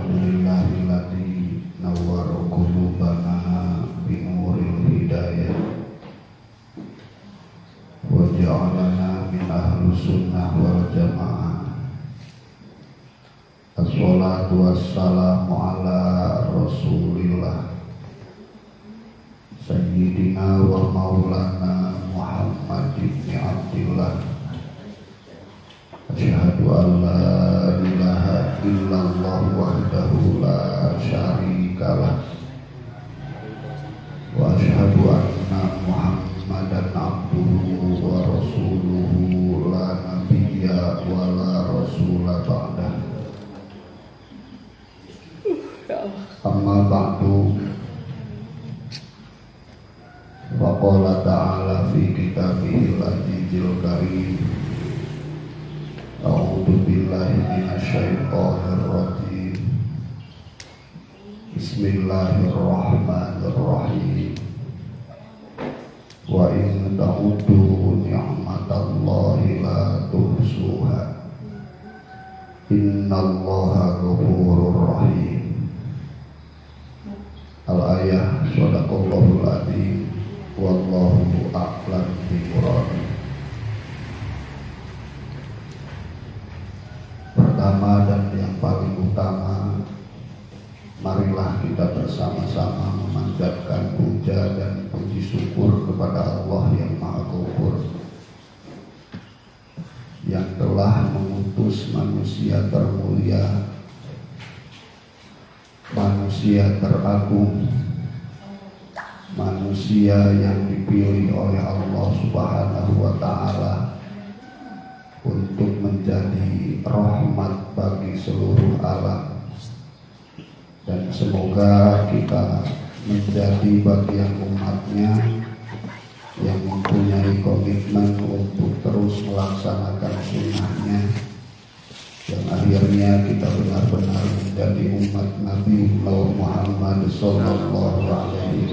Alhamdulillahilladzi nawwara qulubana binuril hidayah wa ja'alana min ahli sunnah wal jamaah. Assalatu wassalamu ala rasulillah Sayyidina wa maulana Muhammad ibn Abdillah. Asyhadu an la ilaha illallah wahdahu la syarikalah wa asyhadu anna Muhammadan abduhu wa rasuluhu la nabiyya wa la rasula ba'dah. Amma ba'du, wa qala ta'ala fi kitabihil azizil karim. A'udzu billahi minasyaitonir rajim. Bismillahirrahmanirrahim. Wa in ta'uddu ni'matallahi la tuhsuha. Innallaha ghafurur rahim. Al-ayah. Shadaqallahul adzim. Wallahu a'lam bishawab. Pertama dan yang paling utama, marilah kita bersama-sama memanjatkan puja dan puji syukur kepada Allah yang Maha Ghafur, yang telah mengutus manusia termulia, manusia teragung, manusia yang dipilih oleh Allah Subhanahu wa Ta'ala untuk menjadi rahmat bagi seluruh alam. Dan semoga kita menjadi bagian umatnya yang mempunyai komitmen untuk terus melaksanakan sunnahnya, yang akhirnya kita benar-benar menjadi umat Nabi Muhammad sallallahu alaihi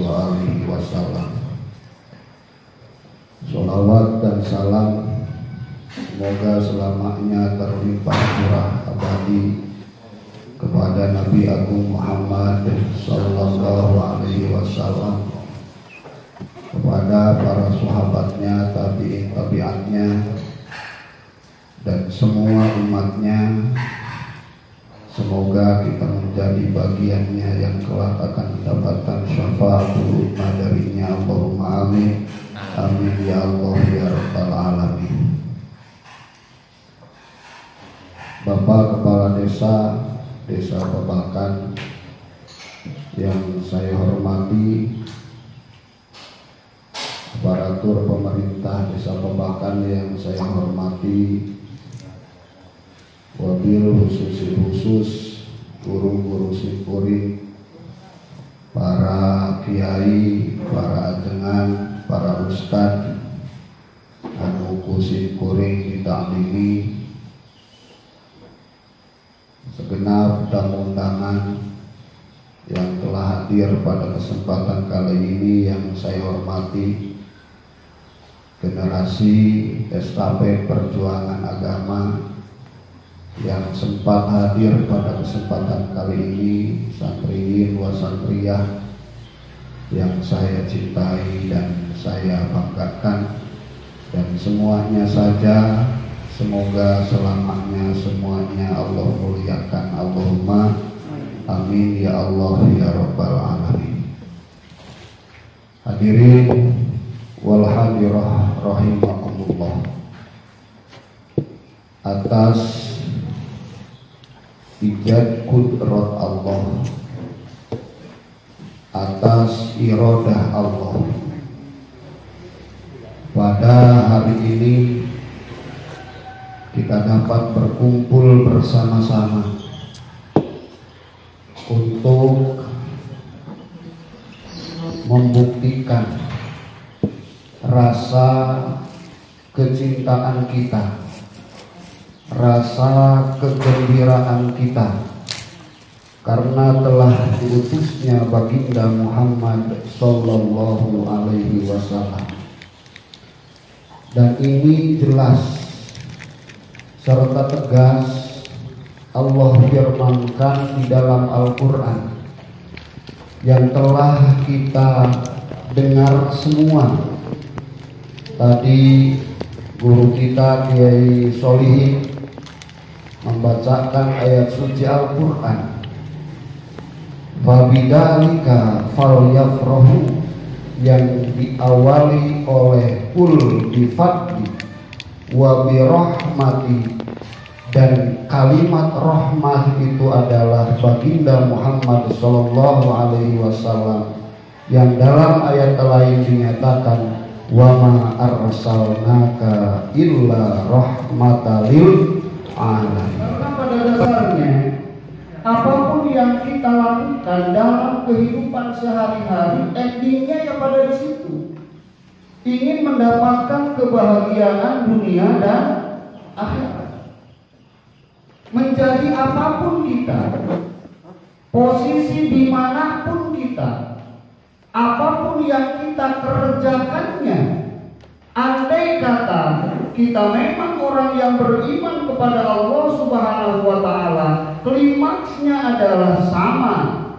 wasallam. Sholawat dan salam semoga selamanya terlimpah curah abadi kepada Nabi Agung Muhammad sallallahu alaihi wasallam, kepada para sahabatnya, tabi'atnya, dan semua umatnya. Semoga kita menjadi bagiannya yang kelak akan mendapatkan syafaatul darinya. Allahumma amin. Amin ya Allah ya rabbal alamin. Bapak Kepala Desa Babakan yang saya hormati, aparatur pemerintah Desa Babakan yang saya hormati, wabil khusus guru-guru simpuring, para kiai, para ajengan, para ustad, anu kusimpuring ditaklimi, segenap tamu undangan yang telah hadir pada kesempatan kali ini yang saya hormati, generasi estafet perjuangan agama yang sempat hadir pada kesempatan kali ini, santriyin wa santriyah yang saya cintai dan saya banggakan, dan semuanya saja semoga selamanya semuanya Allah muliakan. Allahumma amin ya Allah ya rabbal alamin. Hadirin wal hadirah rahimakumullah, atas ijad kudrat Allah, atas iradah Allah, pada hari ini kita dapat berkumpul bersama-sama untuk membuktikan rasa kecintaan kita, rasa kegembiraan kita karena telah diutusnya baginda Muhammad sallallahu alaihi wasallam. Dan ini jelas serta tegas Allah Allah firmankan di dalam Al-Quran yang telah kita dengar semua. Tadi guru kita Kiai Solihin membacakan ayat suci Al-Quran. Fabidzalika falyafrahu, yang diawali oleh kul bifadli wa birahmati, dan kalimat rahmah itu adalah baginda Muhammad sallallahu alaihi wasallam, yang dalam ayat lain dinyatakan wa ma arsalnaka illa rahmatan lil alamin. Karena pada dasarnya apapun yang kita lakukan dalam kehidupan sehari-hari, endingnya ya pada di situ. Ingin mendapatkan kebahagiaan dunia dan akhirat. Menjadi apapun kita, posisi dimanapun kita, apapun yang kita kerjakannya, andai kata kita memang orang yang beriman kepada Allah Subhanahu wa Ta'ala, klimaksnya adalah sama,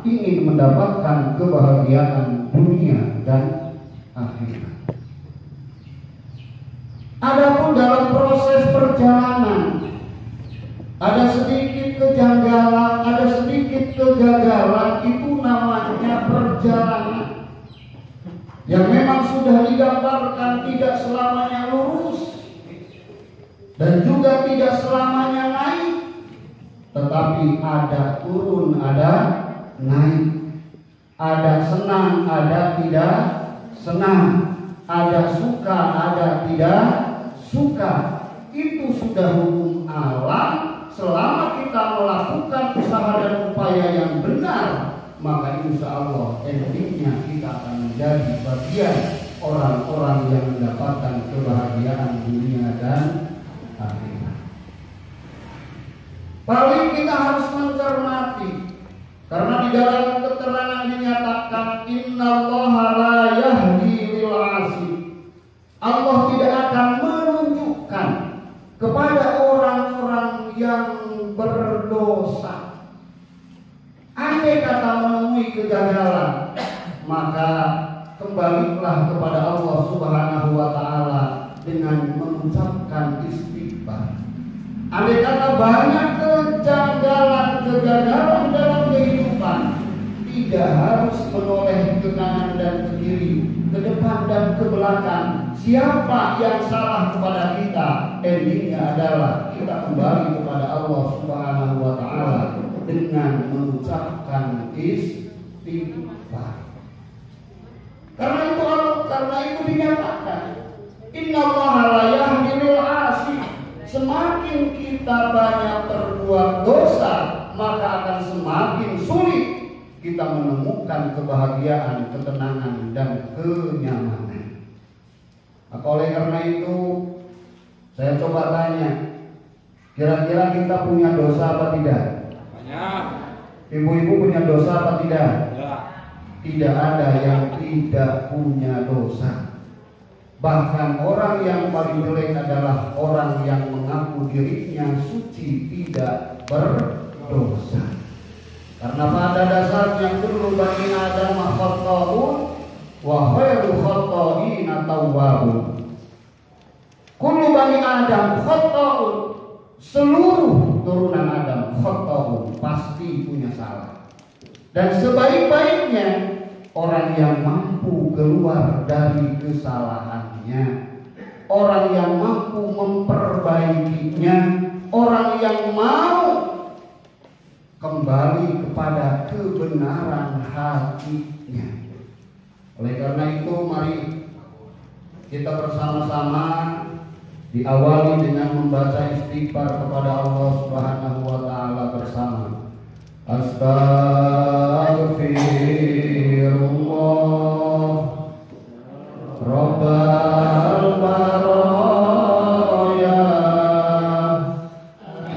ingin mendapatkan kebahagiaan dunia dan akhirat. Adapun dalam proses perjalanan ada sedikit kejanggalan, ada sedikit kegagalan, itu namanya perjalanan yang memang sudah digambarkan tidak selamanya lurus dan juga tidak selamanya naik, tetapi ada turun, ada naik, ada senang, ada tidak senang, ada suka, ada tidak suka. Itu sudah hukum alam. Selama kita melakukan usaha dan upaya yang benar, maka insya Allah endingnya kita akan menjadi bagian orang-orang yang mendapatkan kebahagiaan dunia dan akhirat. Paling kita harus mencermati, karena di dalam keterangan dinyatakan innallaha la yahdi lil 'asi. Allah tidak akan menunjukkan kepada orang-orang yang berdosa. Andai kata menemui kegagalan, maka kembalilah kepada Allah Subhanahu wa Ta'ala dengan mengucapkan istighfar. Andai kata banyak kegagalan dalam kehidupan, tidak harus menoleh ke kanan dan ke kiri, ke depan dan ke belakang. Siapa yang salah kepada kita, endingnya adalah kita kembali kepada Allah Subhanahu wa Ta'ala dengan mengucapkan istighfar. Karena itu dinyatakan innallaha la yahdi lil 'asi. Semakin kita banyak berbuat dosa, maka akan semakin sulit kita menemukan kebahagiaan, ketenangan dan kenyamanan. Maka oleh karena itu saya coba tanya, kira-kira kita punya dosa apa tidak? Banyak. Ibu-ibu punya dosa apa tidak? Ya. Tidak ada yang tidak punya dosa. Bahkan orang yang paling jelek adalah orang yang mengaku dirinya suci, tidak berdosa. Karena pada dasarnya kullu bani Adam khata'un wa khairu khata'ina tawwabun. Kullu bani Adam khata'un, seluruh turunan Adam khata'un, pasti punya salah. Dan sebaik-baiknya orang yang mampu keluar dari kesalahannya, orang yang mampu memperbaikinya, orang yang mau kembali kepada kebenaran hatinya. Oleh karena itu mari kita bersama-sama diawali dengan membaca istighfar kepada Allah Subhanahu wa Ta'ala bersama. Astaghfirullah Rabbal baraya,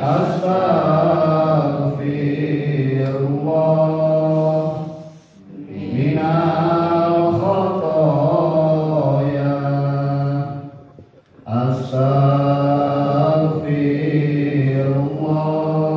astaghfirullah minal khotoya, astaghfirullah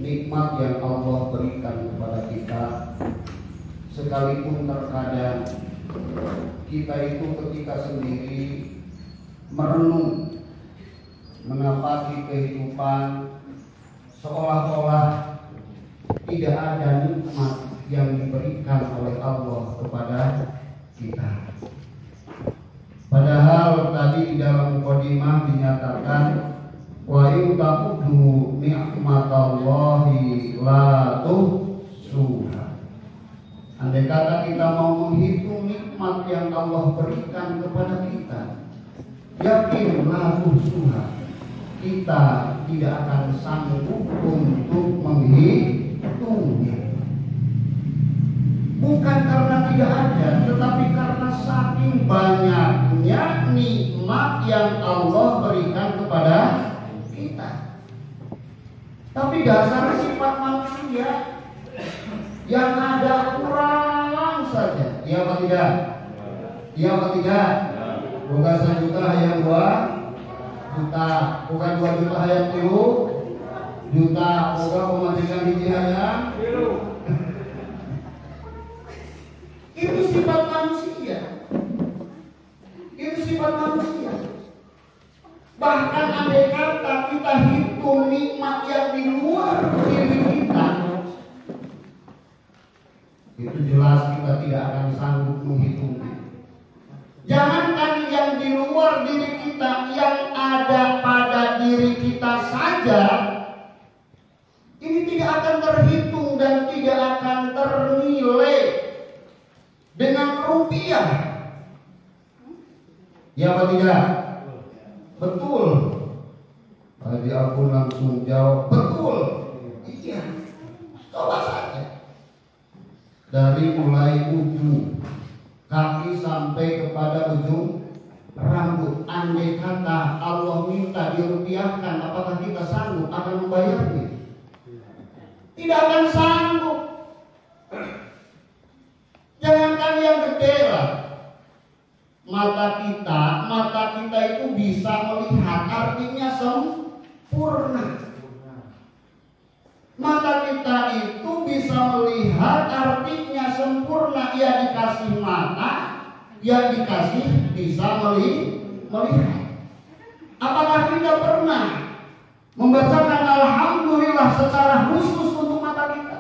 nikmat yang Allah berikan kepada kita, sekalipun terkadang kita itu ketika sendiri merenung menapaki kehidupan seolah-olah tidak ada nikmat yang diberikan oleh Allah kepada kita. Padahal tadi di dalam mukadimah dinyatakan wa in ta'uddu ni'matallahi la tuhsuha. Andai kata kita mau menghitung nikmat yang Allah berikan kepada kita, yakin la tuhsuha, kita tidak akan sanggup untuk menghitungnya. Bukan karena tidak ada, tetapi karena saking banyaknya nikmat yang Allah berikan kepada kita. Tapi dasar sifat manusia yang ada kurang saja. Iya apa tidak? Iya apa tidak? Bukan 1 juta yang 2 juta, bukan 2 juta hayang 3 juta, bukan memandikan hiji hayang. Itu sifat manusia. Itu sifat manusia. Bahkan andai kata kita hitung nikmat yang di luar diri kita, itu jelas kita tidak akan sanggup menghitungnya. Jangankan yang di luar diri kita, yang ada pada diri kita saja, ini tidak akan terhitung dan tidak akan ternilai dengan rupiah. Ya apa tidak? Betul. Haji aku langsung jawab, betul. Iya. Coba saja. Dari mulai ujung kaki sampai kepada ujung rambut. Andai kata Allah minta dirupiahkan, apakah kita sanggup akan membayarnya? Tidak akan sanggup. Jangankan yang gede lah. Mata kita itu bisa melihat, artinya sempurna. Mata kita itu bisa melihat, artinya sempurna. Ia dikasih mata, ia dikasih bisa melihat. Apakah kita pernah membacakan alhamdulillah secara khusus untuk mata kita?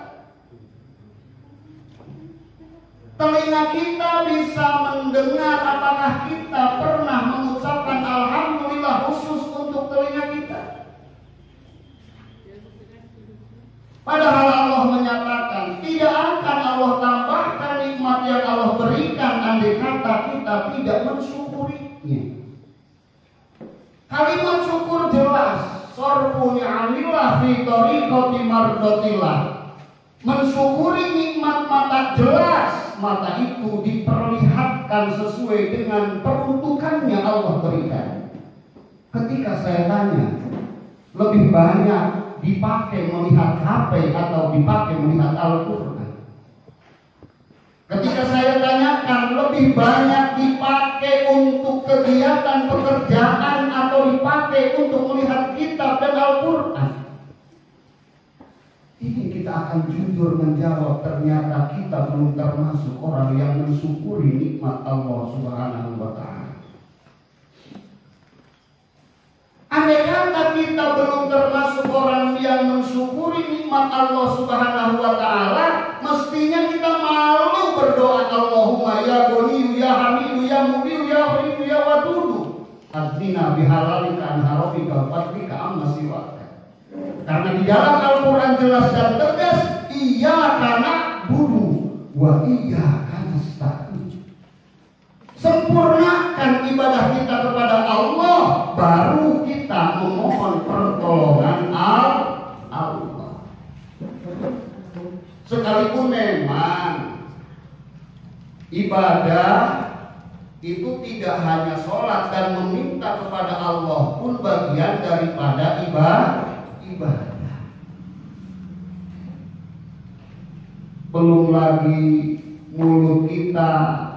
Telinga kita bisa mendengar, apakah kita pernah mengucapkan alhamdulillah khusus untuk telinga kita? Padahal Allah menyatakan tidak akan Allah tambahkan nikmat yang Allah berikan andai kata kita tidak mensyukurinya. Kalimat syukur jelas, sorfu ni'amillah fi tariqati mardatillah. Mensyukuri nikmat mata jelas, mata itu diperlihatkan sesuai dengan peruntukannya Allah berikan. Ketika saya tanya, lebih banyak dipakai melihat HP atau dipakai melihat Al-Quran? Ketika saya tanyakan, lebih banyak dipakai untuk kegiatan pekerjaan atau dipakai untuk melihat kitab dan Al-Quran? Ini kita akan jujur menjawab, ternyata kita belum termasuk orang yang mensyukuri nikmat Allah Subhanahu wa Ta'ala. Andai kata kita belum termasuk orang yang mensyukuri nikmat Allah Subhanahu wa Ta'ala, mestinya kita malu berdoa, Allahumma ya Ghaniyu ya Hamidu ya Mubiyu ya Hamidu ya Wadudu Adina bihalalika an harafika fadlika amma siwaka. Karena di dalam Al-Quran jelas dan tegas, iyyaka na'budu wa iyyaka nasta'in. Sempurnakan ibadah kita kepada Allah, baru kita memohon pertolongan Allah. Sekalipun memang ibadah itu tidak hanya sholat dan meminta kepada Allah pun bagian daripada ibadah. Belum lagi mulut kita,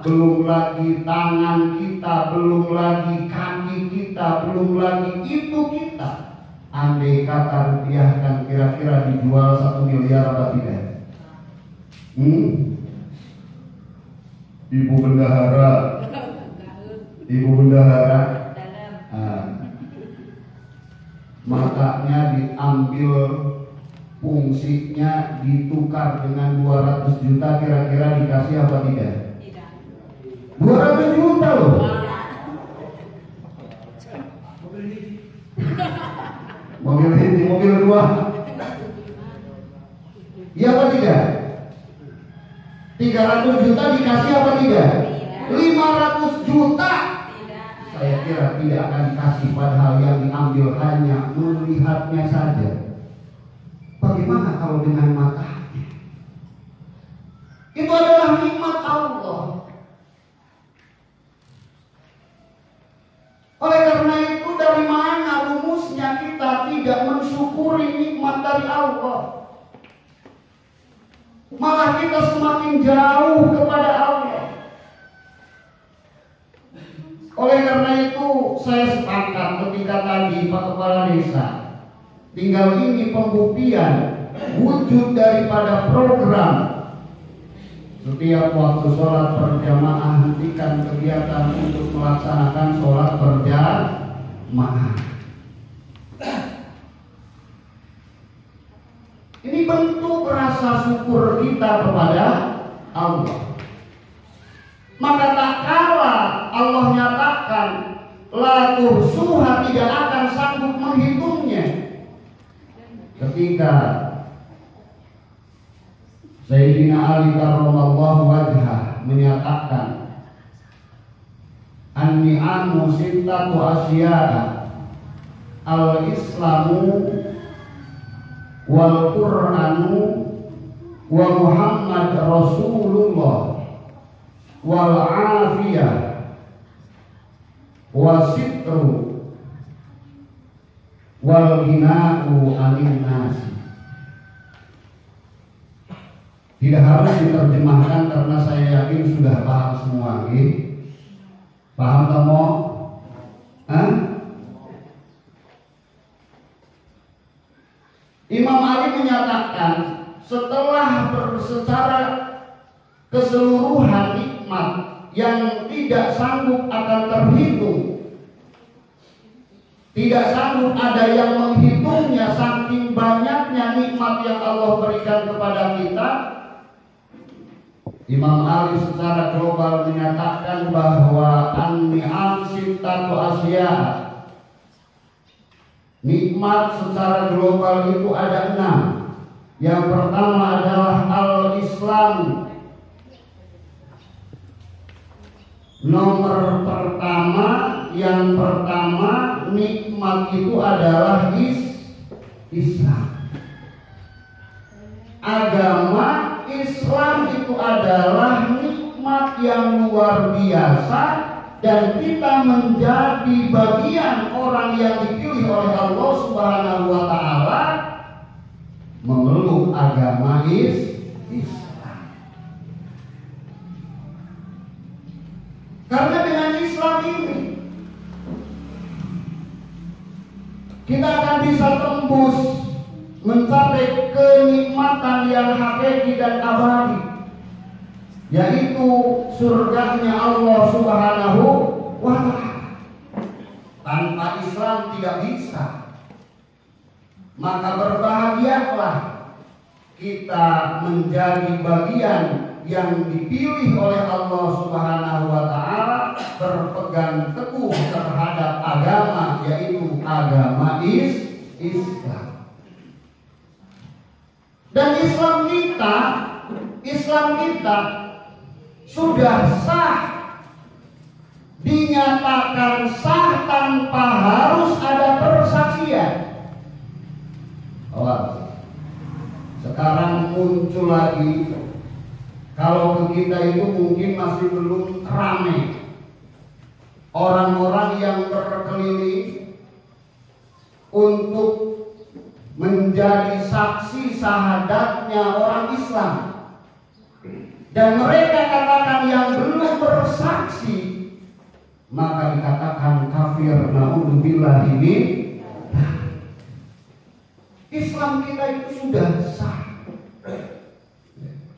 belum lagi tangan kita, belum lagi kaki kita, belum lagi itu kita. Andai kata rupiahkan, kira-kira kira-kira dijual 1 miliar apa tidak? Ibu bendahara, matanya diambil, fungsinya ditukar dengan 200 juta, kira-kira dikasih apa tidak? Tidak. 200 juta loh. Mobil ini, mobil 2. Iya apa tidak? 300 juta dikasih apa tidak? 500 juta. Saya kira tidak akan dikasih, padahal yang diambil hanya melihatnya saja. Bagaimana kalau dengan matanya? Itu adalah nikmat Allah. Oleh karena itu, dari mana rumusnya kita tidak mensyukuri nikmat dari Allah? Malah kita semakin jauh kepada Allah. Oleh karena itu, saya sepakat ketika tadi Pak Kepala Desa, tinggal ini pembuktian wujud daripada program. Setiap waktu sholat berjamaah, hentikan kegiatan untuk melaksanakan sholat berjamaah. Ini bentuk rasa syukur kita kepada Allah. Maka tak kala Allah nyatakan la tuhsuha, tidak akan sanggup menghitungnya. Ketika Sayyidina Ali karramallahu wajhah menyatakan an-ni'amu sittatu asya'a, al-islamu wal qur'anu wa Muhammad Rasulullah wal afiyah wa sitru wal gina'u anin nasi. Tidak harus diterjemahkan karena saya yakin sudah paham semua. Paham kamu? Imam Ali menyatakan setelah secara keseluruhan nikmat yang tidak sanggup akan terhitung, tidak sanggup ada yang menghitungnya, saking banyaknya nikmat yang Allah berikan kepada kita, Imam Ali secara global menyatakan bahwa an-ni'am sittatu asya. Nikmat secara global itu ada 6. Yang pertama adalah al-Islam. Nomor pertama, yang pertama nikmat itu adalah Islam. Agama Islam itu adalah nikmat yang luar biasa, dan kita menjadi bagian orang yang dipilih oleh Allah Subhanahu wa taala memeluk agama Islam. Karena dengan Islam ini kita akan bisa tembus mencapai kenikmatan yang hakiki dan abadi, yaitu surganya Allah Subhanahu wa ta'ala. Tanpa Islam tidak bisa. Maka berbahagialah kita menjadi bagian yang dipilih oleh Allah Subhanahu wa ta'ala, berpegang teguh terhadap agama, yaitu agama Islam. Dan Islam kita sudah sah, dinyatakan sah tanpa harus ada persaksian. Sekarang muncul lagi, kalau ke kita itu mungkin masih belum ramai, orang-orang yang berkeliling untuk menjadi saksi syahadatnya orang Islam, dan mereka katakan yang belum bersaksi maka dikatakan kafir. Naudzubillah. Islam kita itu sudah sah.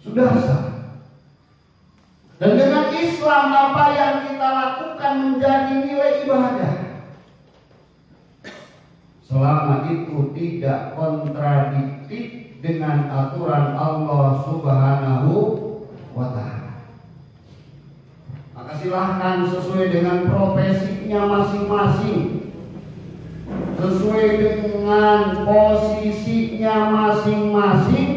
Sudah sah. Dan dengan Islam apa yang kita lakukan menjadi nilai ibadah. Selama itu tidak kontradiktif dengan aturan Allah Subhanahu wa Ta'ala. Maka silahkan sesuai dengan profesinya masing-masing, sesuai dengan posisinya masing-masing,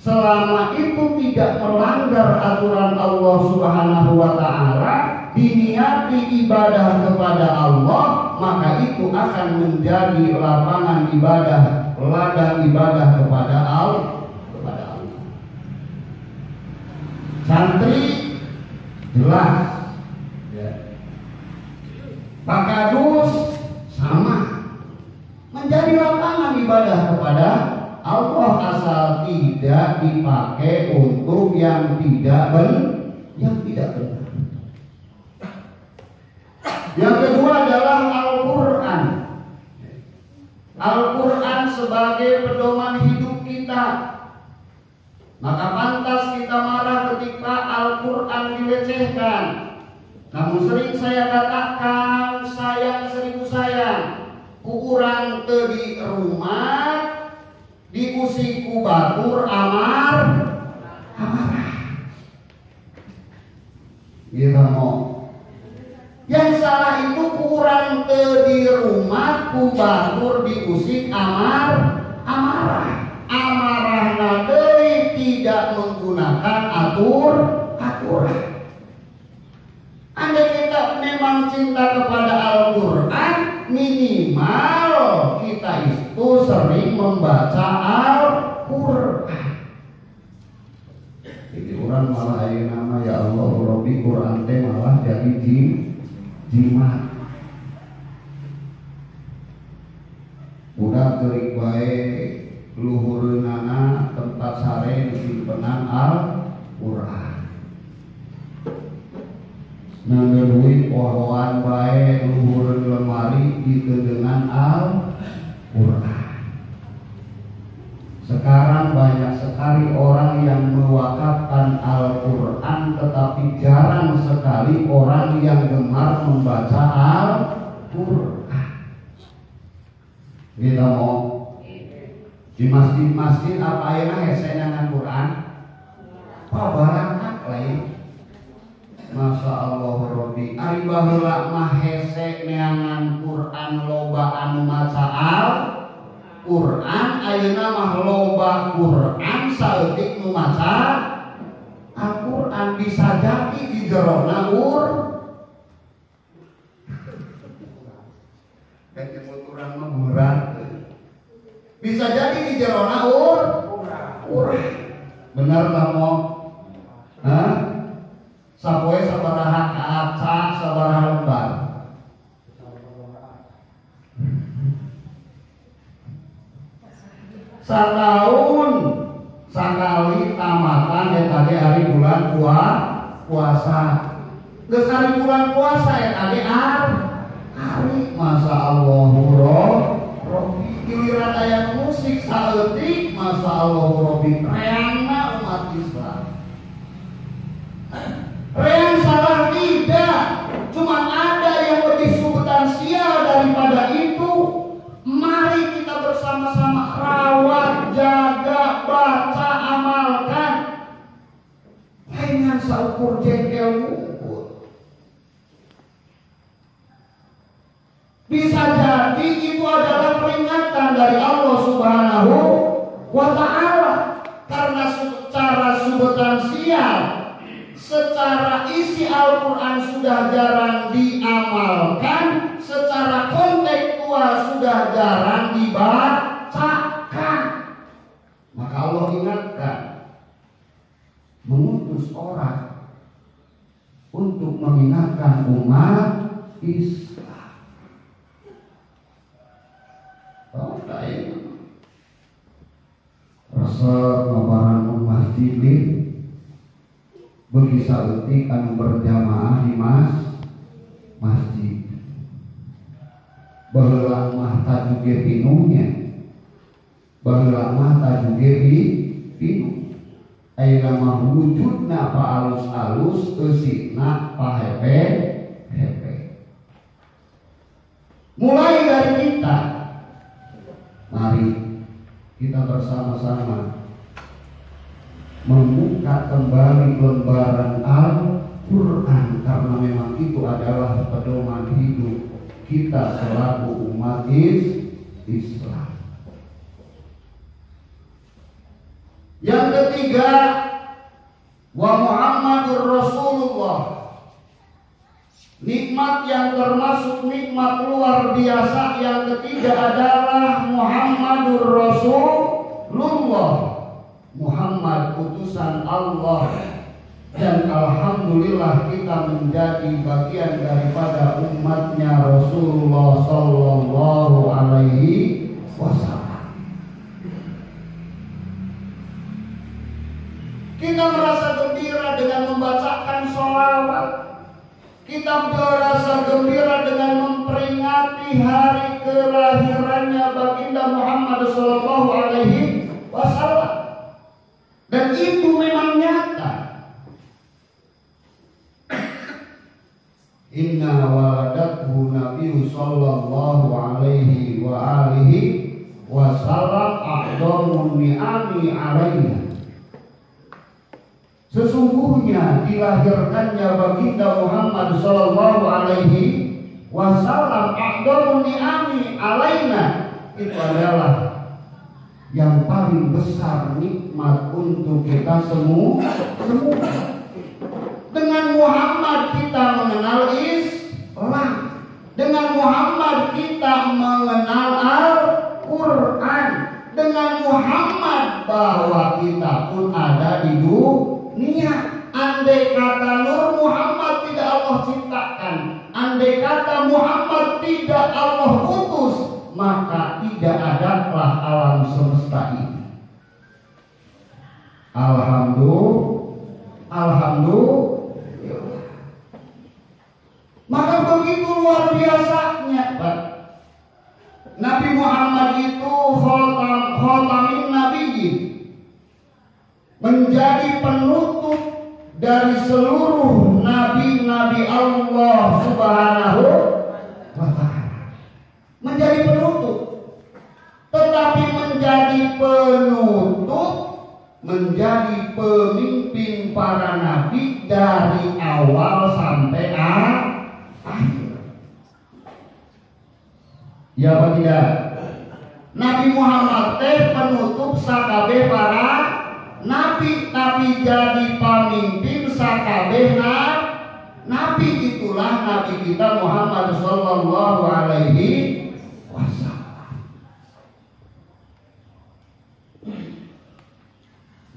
selama itu tidak melanggar aturan Allah Subhanahu wa Ta'ala, diniati ibadah kepada Allah, maka itu akan menjadi lapangan ibadah, ladang ibadah kepada Allah. Santri jelas, ya. Pak Kadus sama, menjadi lapangan ibadah kepada Allah asal tidak dipakai untuk yang tidak benar. Yang kedua adalah Al-Quran. Al-Quran sebagai pedoman hidup kita. Maka pantas kita marah ketika Al-Quran dilecehkan. Namun sering saya katakan, sayang seribu sayang, kurang di rumah, diusik ku batur amarah. Kita mau. Yang salah itu kurang di rumah, ku batur diusik amarah. Amarah nadei tidak menggunakan aturan. Andai kita memang cinta kepada Al-Quran, minimal kita itu sering membaca Al-Quran. Jadi orang malah ayo nama ya Allah Rabbi Quran teh malah jadi jimat. Udah gerik bae luhureunana tempat sare disimpenan Al-Quran. Nanggeluit pohoan bae luhureun lemari dikedengan Al-Quran. Sekarang banyak sekali orang yang mewakafkan Al-Quran, tetapi jarang sekali orang yang gemar membaca Al-Quran. Kita mau di masjid-masjid apa ayeuna hese nyangan Quran? Pabarakat lain. Masya Allah Rabbi, ari baheula mah hese neangan Quran loba anu maca Al-Quran, ayeuna mah loba Quran saeutik nu maca Al-Quran, bisa jadi di jerona kan jemput urang mah murah. Bisa jadi di jerona urang. Benar tak mau? Hah? Sapoe sabaraha kaca, sabaraha lembar. Setahun sekali tamatan ya tadi hari bulan puasa. Geus hari bulan puasa ya tadi hari masa Allah Rabbi giliran aya musik saeutik masa Allah Rabbi reangna umat Islam. Reang salah tidak, cuma ada yang lebih substansial daripada itu. Mari kita bersama-sama rawat, jaga, baca, amalkan. Lainnya saukur jengkel ngumpul. Bisa jadi itu adalah peringatan dari Allah Subhanahu wa Ta'ala, karena secara substansial, secara isi Al-Quran sudah jarang diamalkan, secara kontekstual sudah jarang dibacakan. Maka Allah ingatkan, mengutus orang untuk mengingatkan umat Islam. Oh, baik. Rasa ngabaran masjid bagi saeutik anu berjamaah di masjid. Baheula mah tajuge pinuhnya baheula mah tajuge pinu ayeuna mah wujudna pa alus-alus eusikna pa hepe. Mulai dari kita, mari kita bersama-sama membuka kembali lembaran Al-Quran, karena memang itu adalah pedoman hidup kita selaku umat Islam. Yang ketiga, wa Muhammadur Rasulullah. Nikmat yang termasuk nikmat luar biasa yang ketiga adalah Muhammadur Rasulullah. Muhammad utusan Allah, dan alhamdulillah kita menjadi bagian daripada umatnya Rasulullah sallallahu alaihi wasallam. Kita merasa gembira dengan membacakan sholawat. Kita merasa gembira dengan memperingati hari kelahirannya baginda Muhammad sallallahu alaihi wasallam. Dan itu memang nyata. Inna waladathu Nabi sallallahu alaihi wa alihi wasallam a'dhamun ni'ami alaina. Sesungguhnya dilahirkannya baginda Muhammad sallallahu alaihi wasallam a'dhamun ni'ami alaina, itu adalah yang paling besar nikmat untuk kita semua. Dengan Muhammad kita mengenal Islam, dengan Muhammad kita mengenal Al-Quran, dengan Muhammad bahwa kita pun ada di dunia. Andai kata Nur Muhammad tidak Allah ciptakan, andai kata Muhammad tidak Allah utus, maka tidak adalah alam semesta ini. Alhamdulillah. Maka begitu luar biasanya, Pak. Nabi Muhammad itu khatamin nabiyyin, menjadi penutup dari seluruh nabi-nabi Allah Subhanahu wa ta'ala. Menjadi penutup, tetapi menjadi penutup, menjadi pemimpin para nabi dari awal sampai akhir. Ya apa tidak? Nabi Muhammad teh penutup sakabeh para nabi, tapi jadi pemimpin sakabeh nabi. Itulah nabi kita Muhammad sallallahu alaihi wasallam.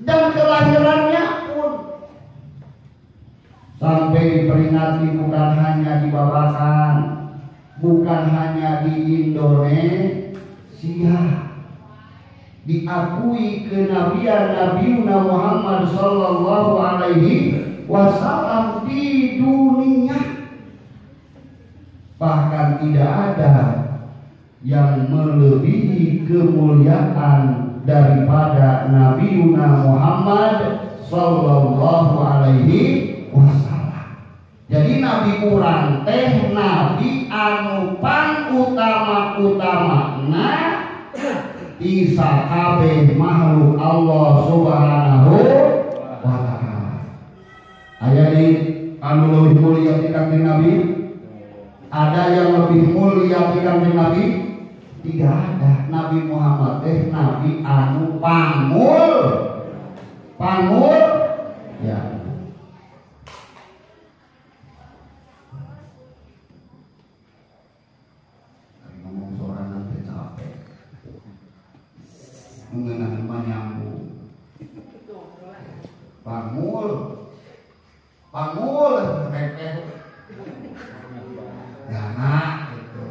Dan kelahirannya pun sampai diperingati bukan hanya di Babakan, bukan hanya di Indonesia, diakui kenabian Nabiuna Muhammad sallallahu alaihi wasallam di dunia. Bahkan tidak ada yang melebihi kemuliaan daripada Nabiuna Muhammad sallallahu alaihi wasallam. Jadi Nabi urang teh nabi anu utama-utamana di sakabeh makhluk Allah Subhanahu wa ta'ala. Aya di anu lebih mulia ti Kanjeng Nabi? Ada yang lebih mulia ti Kanjeng Nabi? Tidak ada. Nabi Muhammad teh nabi anu pangul ya. Ngomong sorangan teh capek. Mengenai nyambung. Pangul rekeh. Ya nak gitu.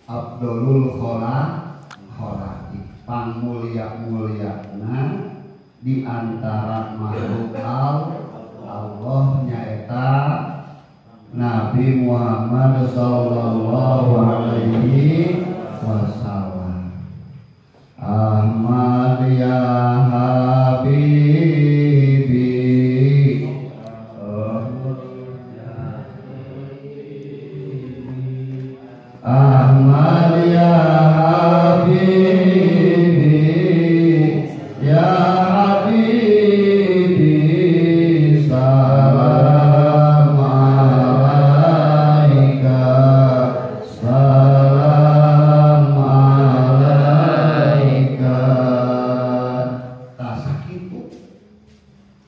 Abdulul Khalaqi pangmulia-muliana di antara makhluk Allah nyaeta Nabi Muhammad sallallahu alaihi wasallam. Ahmad ya Habibi, Ahmad ya Habibi, ya Habibi, salam alaika, salam alaika. Tak sakit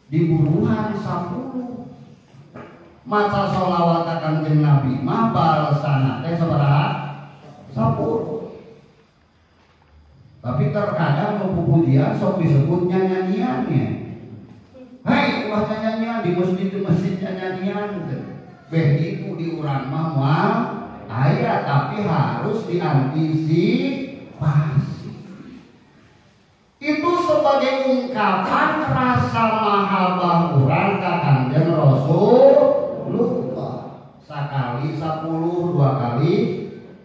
di buruhan 10 maca sholawat ka Kanjeng Nabi mah balasana teh sabaraha 10. Tapi terkadang pupujian sok disebut nyanyiannya. Hei, ulah nyanyian di masjid nyanyian. Beh itu di urang mah moal aya tapi harus diantisipasi. Itu sebagai ungkapan rasa mahabbah urang ka Kanjeng Rasulullah. Sakali 10, 2 kali,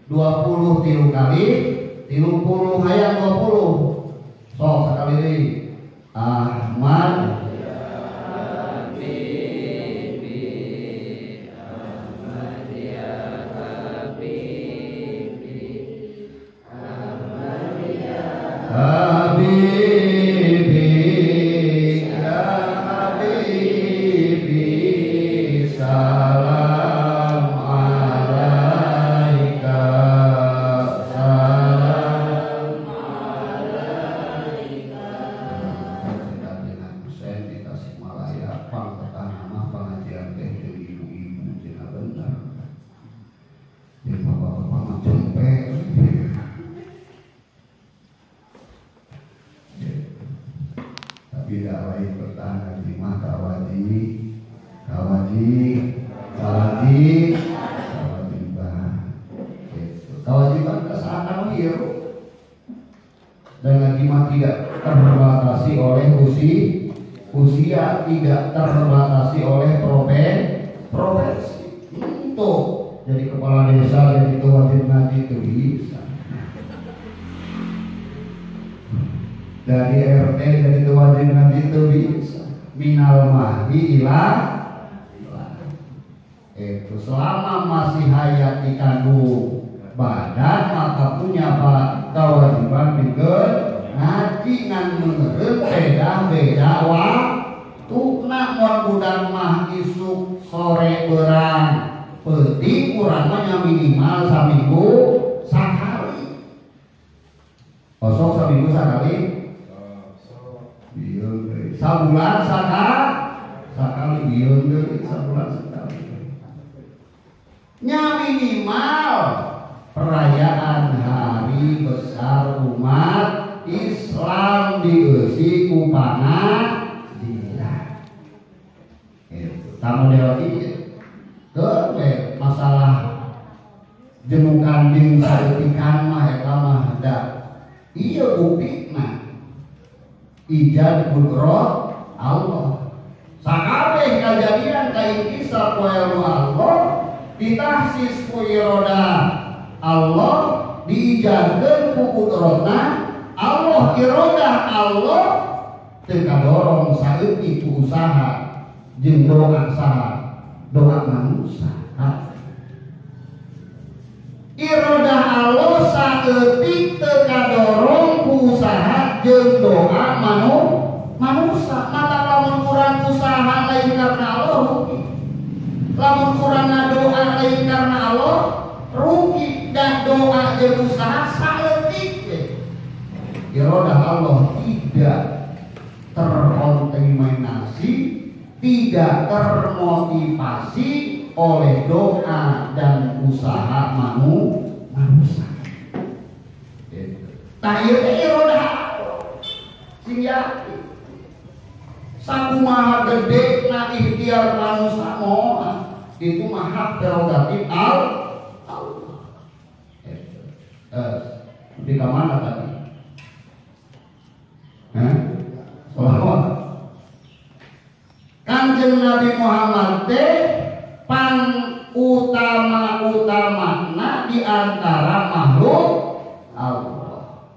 20, 3 kali, 30 hayang 20. Sok sekali deui. Ahmad Habibi, ya Habibi, salam alaika, salam alaika. Saya di Tasikmalaya, pang pertama pengajian teh jeung ibu-ibu cenah bener. Jeung bapak-bapak mah cempek. Tidak lain bertahan di mah kawaji bah. Kewajiban kesehatan hirup dan lagi mah tidak terbatasi oleh usia, tidak terbatasi oleh profesi. Untuk jadi kepala desa, jadi ketua ngaji itu bisa. Dari RT dari kewajiban ngaji itu bisa. Minal mahdi ilah. Itu selama masih hayat di kandung badan maka punya kewajiban juga ngaji ngan menurut beda-beda waktu. Namun budak mah isuk sore berang penting kurangnya minimal seminggu sekali. Kosong seminggu sekali. Sabulan sakali bion deui sabulan sekali. Nya minimal perayaan hari besar umat Islam dieusi ku pangadilan. Itu tamu deui teu masalah jenung kambing saeutikan mah eta mah da. Ieu buktina ijad qudrat Allah. Sakabeh kajadian kain kisah poe Allah ditahsis ku iroda Allah, diijadkeun ku qudratna Allah. Iroda Allah teu kadorong saeutik ku usaha jeung doa saha doa manusia. Iroda Allah saeutik teu kadorong ku usaha jeung doa manusia. Mata lamun kurang usaha lain karena Allah rugi. Lamun kurang ngadoa lain karena Allah rugi. Dan doa jeung usaha saeutik. Iroda Allah tidak terkontaminasi, tidak termotivasi oleh doa dan usaha manusia. Tah ieu teh iroda sing yakin. Sakumaha gedena ikhtiar manusia moal itu mah hak prerogatif Allah. Di mana tadi? Sholawat. Kanjeng Nabi Muhammad teh pan antara makhluk Allah.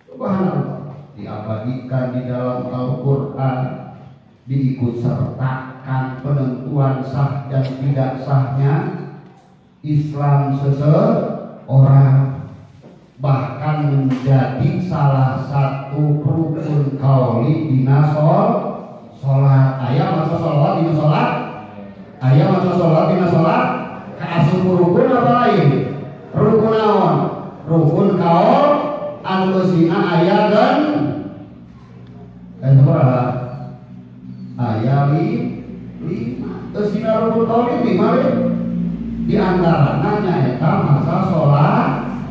Subhanallah, diabadikan di dalam Al-Quran, diikutsertakan penentuan sah dan tidak sahnya Islam seseorang, bahkan menjadi salah satu rukun kauli dina sholat. Ayat masa sholat dina sholat, ayat masa sholat dina sholat. Kaasup rukun apa lain? Rukun naon? Rukun kaul anu sina ayat dan berapa? Ayat 5. Terus sina rukun kaul 5 di antaranya nyata masa sholat.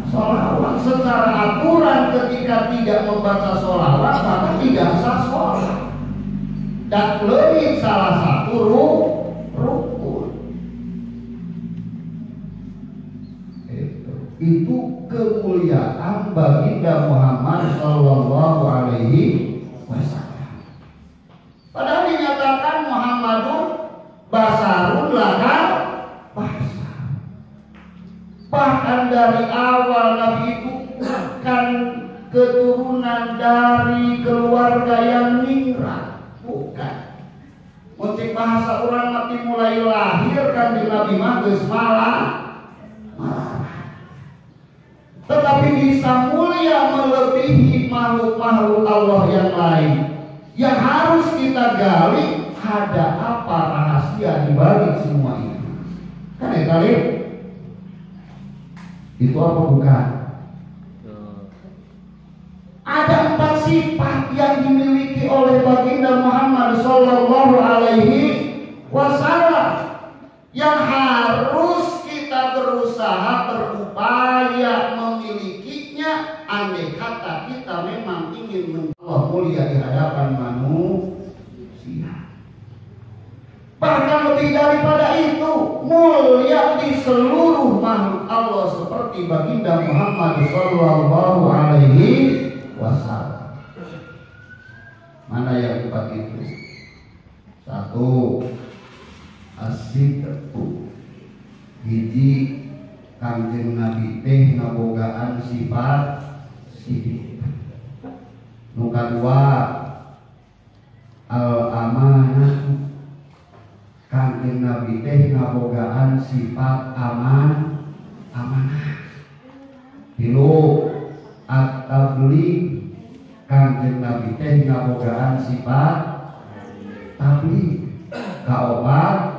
Sholawat secara aturan ketika tidak membaca sholawat maka tidak sah sholat. Dan lebih salah satu rukun. Itu kemuliaan baginda Muhammad Sallallahu Alaihi Wasallam. Padahal dinyatakan Muhammadun basarun lakal basar. Bahkan dari awal Nabi itu bukan keturunan dari keluarga yang ningrat, bukan. Untuk bahasa orang mati mulai lahir kan di Nabi Magus malah. Tetapi bisa mulia melebihi makhluk-makhluk Allah yang lain. Yang harus kita gali, ada apa rahasia di balik semua ini? Kan ya kali? Itu apa bukan? Ada 4 sifat yang dimiliki oleh baginda Muhammad Sallallahu Alaihi Wasallam yang harus kita berusaha berupaya memilikinya. Andai kata kita memang ingin Allah mulia di hadapan manusia. Bahkan lebih daripada itu, mulia di seluruh makhluk Allah seperti baginda Muhammad Sallallahu Alaihi Wasallam. Mana yang 4 itu? 1. As-sidqu. Hiji, Kangjeng Nabi teh ngabogaan sifat sidq. Nu kadua, al-amanah. Kangjeng Nabi teh ngabogaan sifat amanah. 3, at-tabligh. Kangjeng Nabi teh ngabogaan sifat tabligh. 4,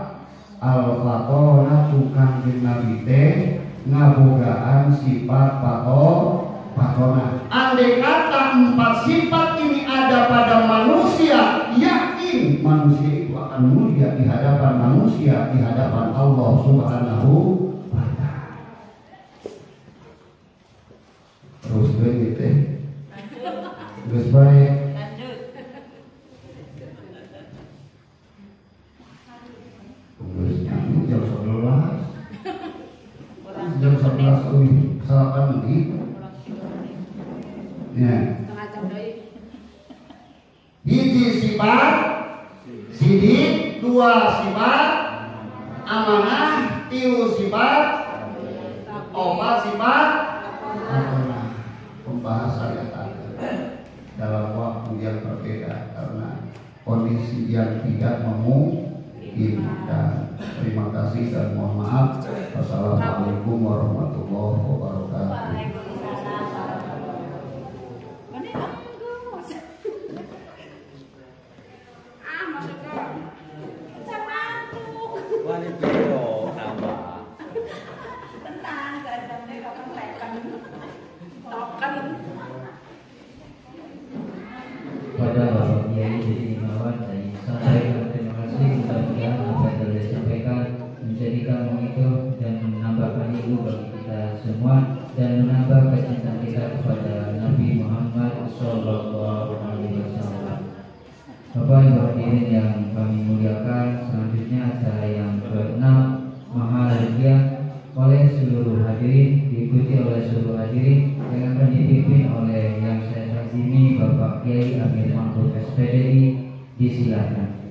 al-fatonah. Kangjeng Nabi teh ngabogaan sifat fatonah. Andai kata 4 sifat ini ada pada manusia, yakin manusia itu akan mulia di hadapan manusia, di hadapan Allah Subhanahu wa Ta'ala. Terus begitu. Terus baik. Jam 11 salapan menit. Ya. Hiji sifat sidik, 2 sifat amanah, 3 sifat 4 sifat amanah. Pembahasan yang ada dalam waktu yang berbeda karena kondisi yang tidak memungkinkan. Terima kasih dan mohon maaf. Wassalamualaikum warahmatullahi wabarakatuh. Pada Bapak Kiai Jadi Imawan saya sampaikan terima kasih mudah-mudahan apa yang telah disampaikan menjadikan mengikat dan menambahkan ilmu bagi kita semua dan menambah kecintaan kita kepada Nabi Muhammad Sallallahu Alaihi Wasallam. Bapak Ibu hadirin yang kami muliakan, selanjutnya acara yang ke-6 Mahalaya oleh seluruh hadirin, diikuti oleh seluruh hadirin yang akan dipimpin oleh yang saya hakimi Bapak Kiai Amir Mahmud SPDI. Disilakan.